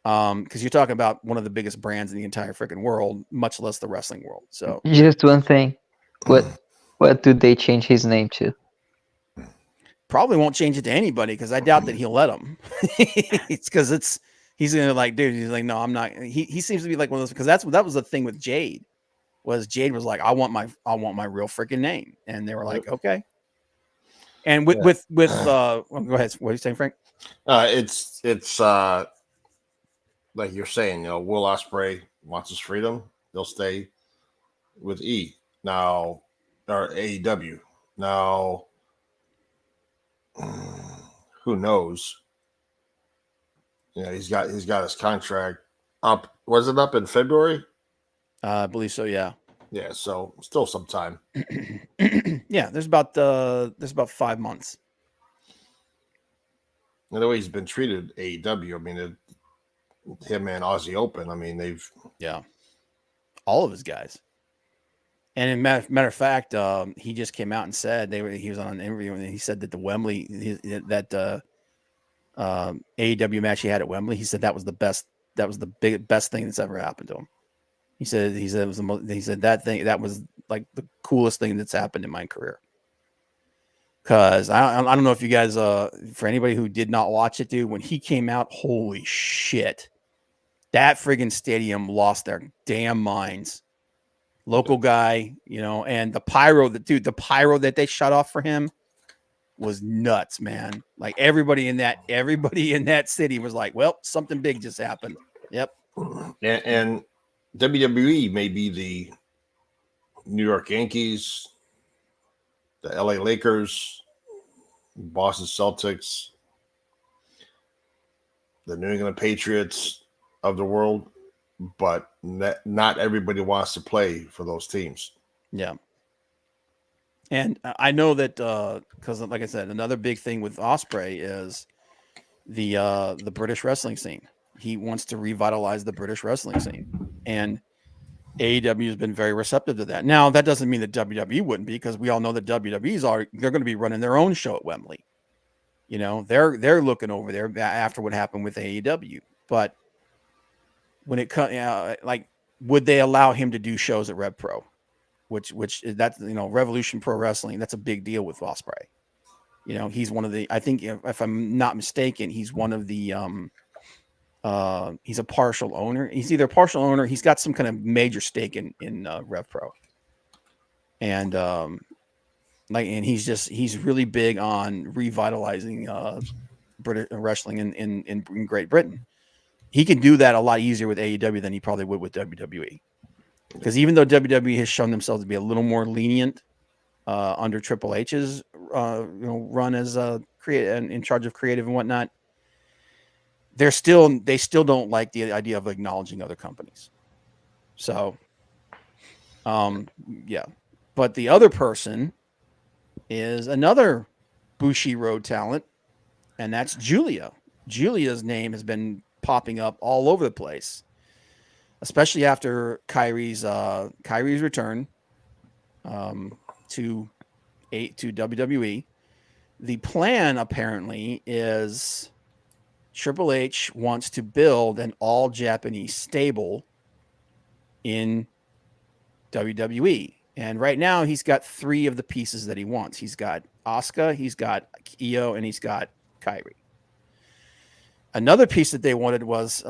Because you're talking about one of the biggest brands in the entire freaking world, much less the wrestling world. So just one thing, what do they change his name to? Probably won't change it to anybody because I doubt that he'll let him. It's because he's gonna like, dude. He's like, no, I'm not. He seems to be like one of those because that was the thing with Jade. Jade was like, I want my real freaking name, and they were like, okay. And go ahead. What are you saying, Frank? It's like you're saying, Will Ospreay wants his freedom. They'll stay with E now, or AEW now. Who knows? He's got his contract up. Was it up in February? I believe so. Yeah. Yeah. So still some time. Yeah. There's about 5 months. And the way he's been treated, AEW. I mean, him and Aussie Open. I mean, all of his guys. And matter of fact, he just came out and said he was on an interview and he said that the Wembley AEW match he had at Wembley, he said that was the best thing that's ever happened to him. He said it was that was like the coolest thing that's happened in my career. Because I don't know if you guys, for anybody who did not watch it, dude, when he came out, holy shit, that friggin' stadium lost their damn minds. Local guy, and the pyro that they shut off for him was nuts, man. Like everybody in that city was like, well, something big just happened. Yep. And WWE may be the New York Yankees, the LA Lakers, Boston Celtics, the New England Patriots of the world, but not everybody wants to play for those teams. Yeah. And I know that because, like I said, another big thing with Ospreay is the British wrestling scene. He wants to revitalize the British wrestling scene, and AEW has been very receptive to that. Now, that doesn't mean that WWE wouldn't be, because we all know that they're going to be running their own show at Wembley. They're looking over there after what happened with AEW. But when it comes, like, would they allow him to do shows at Rev Pro, which that's Revolution Pro Wrestling? That's a big deal with Ospreay. He's one of the. I think if I'm not mistaken, he's one of the. He's a partial owner. He's either a partial owner. He's got some kind of major stake in Rev Pro. And and he's really big on revitalizing British wrestling in Great Britain. He can do that a lot easier with AEW than he probably would with WWE. Because even though WWE has shown themselves to be a little more lenient under Triple H's run as in charge of creative and whatnot, they still don't like the idea of acknowledging other companies. So, yeah. But the other person is another Bushiroad talent, and that's Julia. Julia's name has been popping up all over the place, especially after Kairi's return to WWE. The plan apparently is Triple H wants to build an all Japanese stable in WWE. And right now he's got 3 of the pieces that he wants. He's got Asuka, he's got Io, and he's got Kairi. Another piece that they wanted was,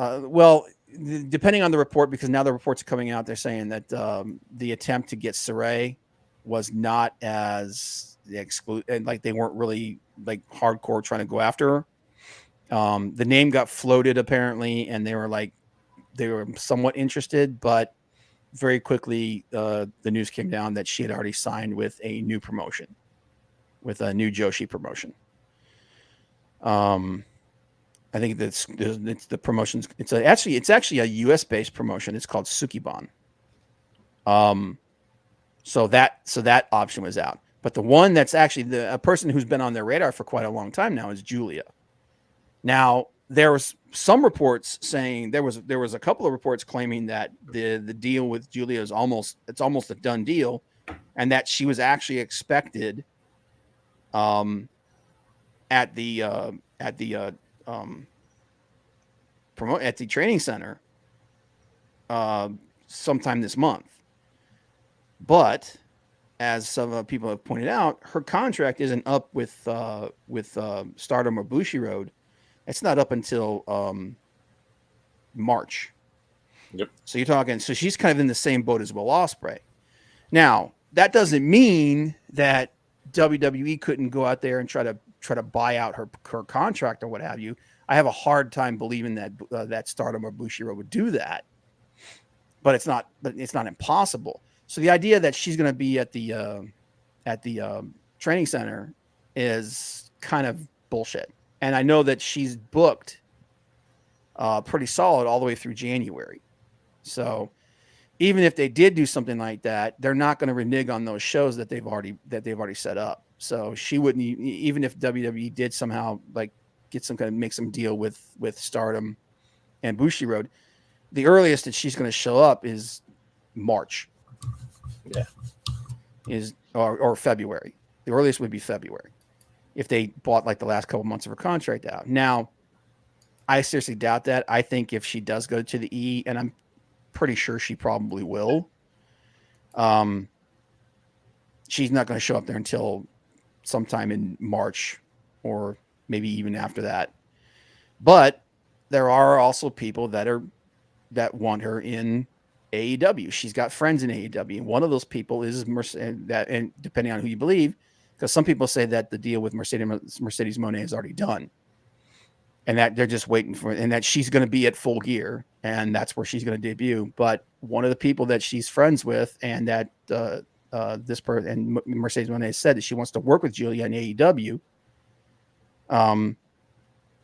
depending on the report, because now the reports are coming out, they're saying that the attempt to get Saray was not as like they weren't really like hardcore trying to go after her. The name got floated apparently, and they were somewhat interested, but very quickly the news came down that she had already signed with a new promotion, with a new Joshi promotion. I think it's the promotions. It's actually a US based promotion. It's called Sukiban. So that option was out. But the one that's actually a person who's been on their radar for quite a long time now is Julia. Now there was some reports saying there was a couple of reports claiming that the deal with Julia is almost a done deal, and that she was actually expected at the training center sometime this month. But as some people have pointed out, her contract isn't up with Stardom or Bushiroad. It's not up until March. Yep. So she's kind of in the same boat as Will Ospreay. Now, that doesn't mean that WWE couldn't go out there and try to buy out her contract or what have you. I have a hard time believing that that Stardom or Bushiroad would do that, but it's not impossible. So the idea that she's going to be at the training center is kind of bullshit. And I know that she's booked pretty solid all the way through January. So even if they did do something like that, they're not going to renege on those shows that they've already set up. So she wouldn't, even if WWE did somehow like make some deal with Stardom and Bushiroad, the earliest that she's going to show up is March. Yeah. Or February. The earliest would be February if they bought like the last couple months of her contract out. Now, I seriously doubt that. I think if she does go to the E, and I'm pretty sure she probably will, she's not going to show up there until sometime in March or maybe even after that. But there are also people that want her in AEW. She's got friends in AEW, and one of those people is and depending on who you believe, because some people say that the deal with Mercedes Moné is already done, and that they're just waiting for, and that she's going to be at Full Gear, and that's where she's going to debut. But one of the people that she's friends with, and that this person and Mercedes Moné said that she wants to work with Julia in AEW.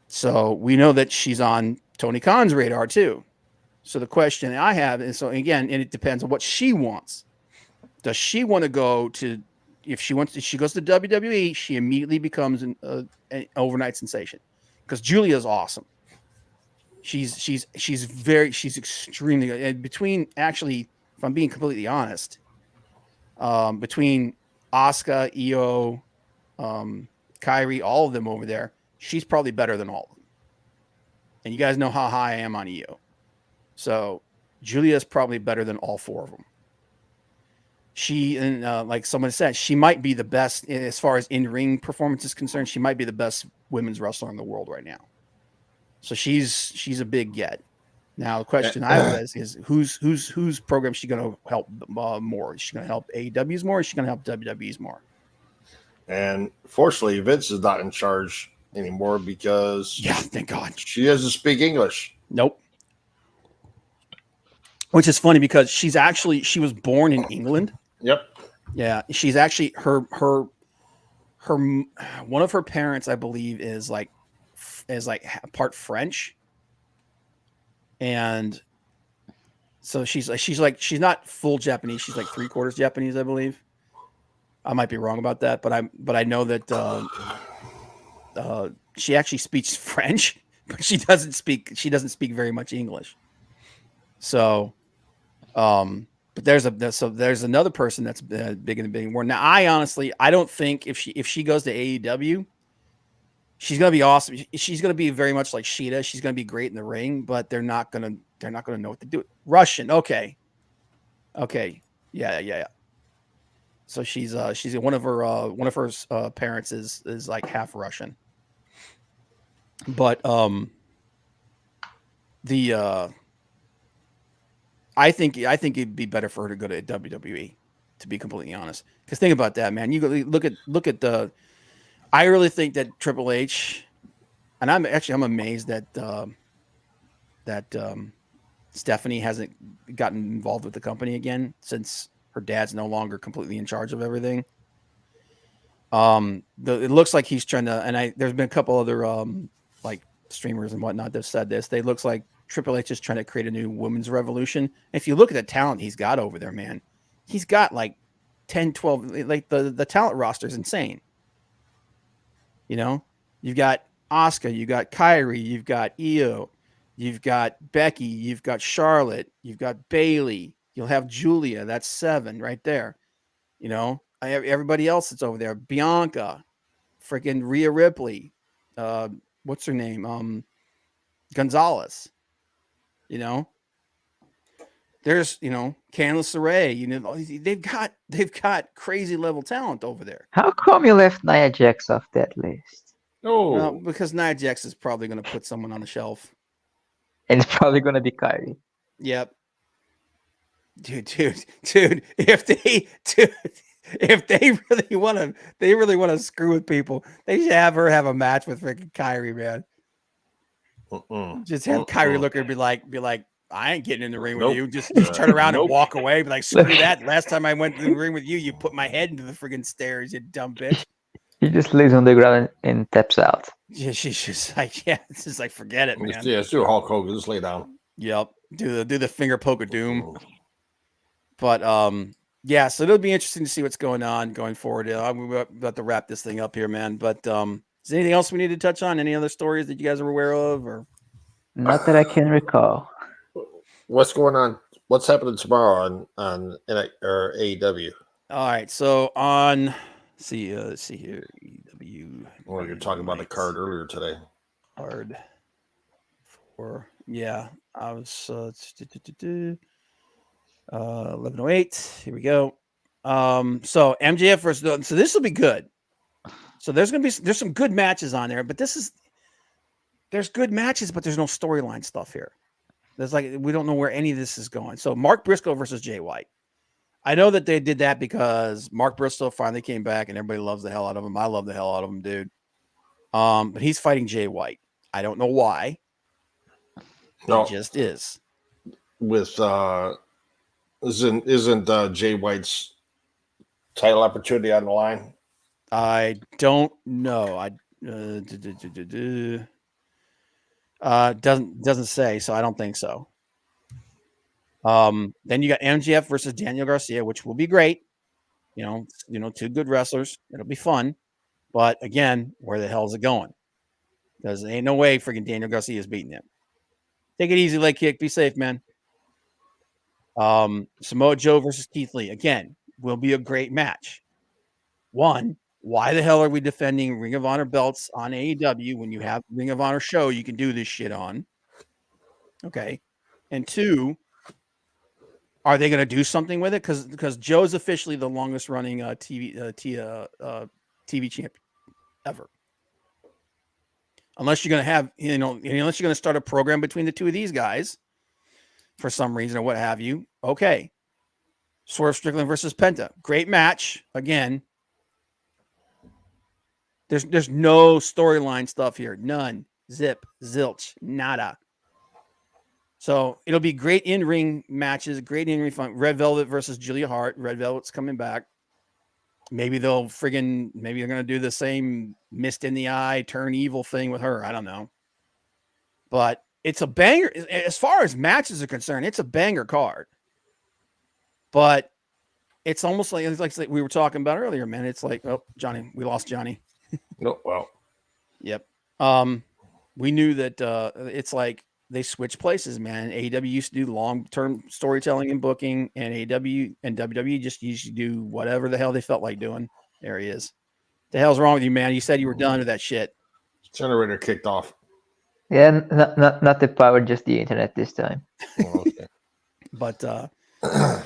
So we know that she's on Tony Khan's radar too. So the question I have is, so again, and it depends on what she wants. Does she want to go to? If she goes to WWE, she immediately becomes an overnight sensation, because Julia's awesome. She's extremely good. And between, actually, if I'm being completely honest, between Asuka, Io, Kairi, all of them over there, she's probably better than all of them. And you guys know how high I am on Io. So Julia's probably better than all 4 of them. She, and like someone said, she might be the best as far as in-ring performance is concerned. She might be the best women's wrestler in the world right now. So she's a big get. Now the question I have is whose program is she going to help more? Is she going to help AEW's more? Or is she going to help WWE's more? And fortunately, Vince is not in charge anymore because Yeah, thank God. she doesn't speak English. Nope. Which is funny because she was born in England. Yep. Yeah, she's actually her one of her parents, I believe, is like part French, and so she's not full Japanese. She's like 3/4 Japanese, I believe. I might be wrong about that, but I know that she actually speaks French, but she doesn't speak very much English. So, but there's another person that's big in the bidding war. Now, I don't think if she goes to AEW, she's gonna be awesome. She's gonna be very much like Sheeta. She's gonna be great in the ring, but they're not gonna know what to do. Russian, okay, yeah. So she's one of her parents is like half Russian, but I think it'd be better for her to go to WWE, to be completely honest. Because think about that, man. You look at the. I really think that Triple H, and I'm amazed that Stephanie hasn't gotten involved with the company again since her dad's no longer completely in charge of everything. It looks like he's trying to, and there's been a couple other like streamers and whatnot that said this. They looks like Triple H is trying to create a new women's revolution. If you look at the talent he's got over there, man, he's got like 10, 12, like the talent roster is insane. You know, you've got Asuka, you've got Kyrie, you've got Io, you've got Becky, you've got Charlotte, you've got Bailey, you'll have Julia. That's 7 right there. You know, everybody else that's over there, Bianca, freaking Rhea Ripley, what's her name? Gonzalez. You know, there's Candice LeRae. You know, they've got crazy level talent over there. How come you left Nia Jax off that list? Oh, Well, because Nia Jax is probably going to put someone on the shelf. And it's probably gonna be Kyrie. Yep. Dude, if they really want to screw with people, they should have her have a match with freaking Kyrie, man. Just have Kyrie look at her and be like, I ain't getting in the ring with you. Just turn around and walk away. Be like, screw that. Last time I went in the ring with you, you put my head into the freaking stairs, you dumb bitch. He just lays on the ground and taps out. Yeah, she's just like, it's just like, forget it, man. Yeah, let's do a Hulk Hogan. Just lay down. Yep. Do the finger poke of doom. But yeah, so it'll be interesting to see what's going on going forward. We're about to wrap this thing up here, man. But is there anything else we need to touch on? Any other stories that you guys are aware of, or Not that I can recall. What's going on? What's happening tomorrow on AEW? all right? So on see here, EW. Well, you're talking about the card earlier today. Card for I was 11:08. Here we go. So MJF versus. So this will be good. So there's some good matches on there, but there's good matches, but there's no storyline stuff here. There's we don't know where any of this is going. So Mark Briscoe versus Jay White. I know that they did that because Mark Briscoe finally came back and everybody loves the hell out of him. I love the hell out of him, dude. But he's fighting Jay White. I don't know why. No, He just is. With isn't Jay White's title opportunity on the line? I don't know. Doesn't say, so I don't think so. Then you got MJF versus Daniel Garcia, which will be great. You know, 2 good wrestlers. It'll be fun. But again, where the hell is it going? Because there ain't no way freaking Daniel Garcia is beating him. Take it easy, leg kick. Be safe, man. Samoa Joe versus Keith Lee. Again, will be a great match. One, why the hell are we defending Ring of Honor belts on AEW when you have Ring of Honor show you can do this shit on? Okay. And 2, are they going to do something with it? Because Joe's officially the longest running TV champion ever. Unless you're going to have, unless you're going to start a program between the 2 of these guys for some reason or what have you. Okay. Swerve Strickland versus Penta. Great match. Again. There's no storyline stuff here. None. Zip. Zilch. Nada. So it'll be great in-ring matches, great in-ring fun. Red Velvet versus Julia Hart. Red Velvet's coming back. Maybe maybe they're going to do the same mist in the eye, turn evil thing with her. I don't know. But it's a banger. As far as matches are concerned, it's a banger card. But it's almost like we were talking about earlier, man. It's like, oh, Johnny, we lost Johnny. No, well. Yep. We knew that it's like they switch places, man. AEW used to do long-term storytelling and booking, and AEW and WWE just usually do whatever the hell they felt like doing. There he is. The hell's wrong with you, man? You said you were done with that shit. Generator kicked off. Yeah, not the power, just the internet this time. Oh, okay. But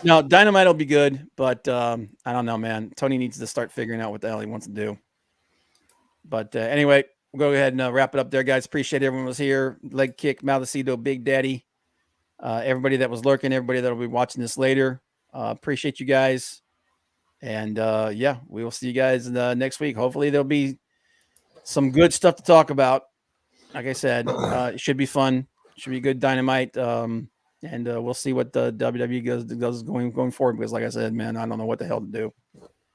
no, Dynamite will be good, but I don't know, man. Tony needs to start figuring out what the hell he wants to do. But anyway, we'll go ahead and wrap it up there, guys. Appreciate everyone was here. Leg kick, Maldacito, Big Daddy. Everybody that was lurking, everybody that will be watching this later. Appreciate you guys. And yeah, we will see you guys next week. Hopefully there'll be some good stuff to talk about. Like I said, it should be fun. Should be good Dynamite. And we'll see what the WWE does going forward. Because like I said, man, I don't know what the hell to do.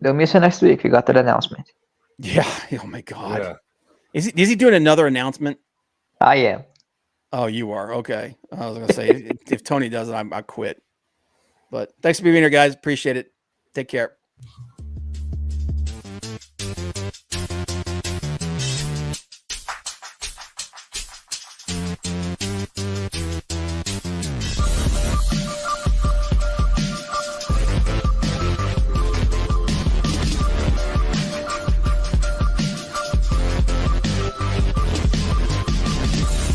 Don't miss it next week. We got that announcement. Yeah. Oh my God. Yeah. Is he doing another announcement? I am. Oh, you are. Okay. I was gonna say if Tony does it, I quit. But thanks for being here, guys. Appreciate it. Take care.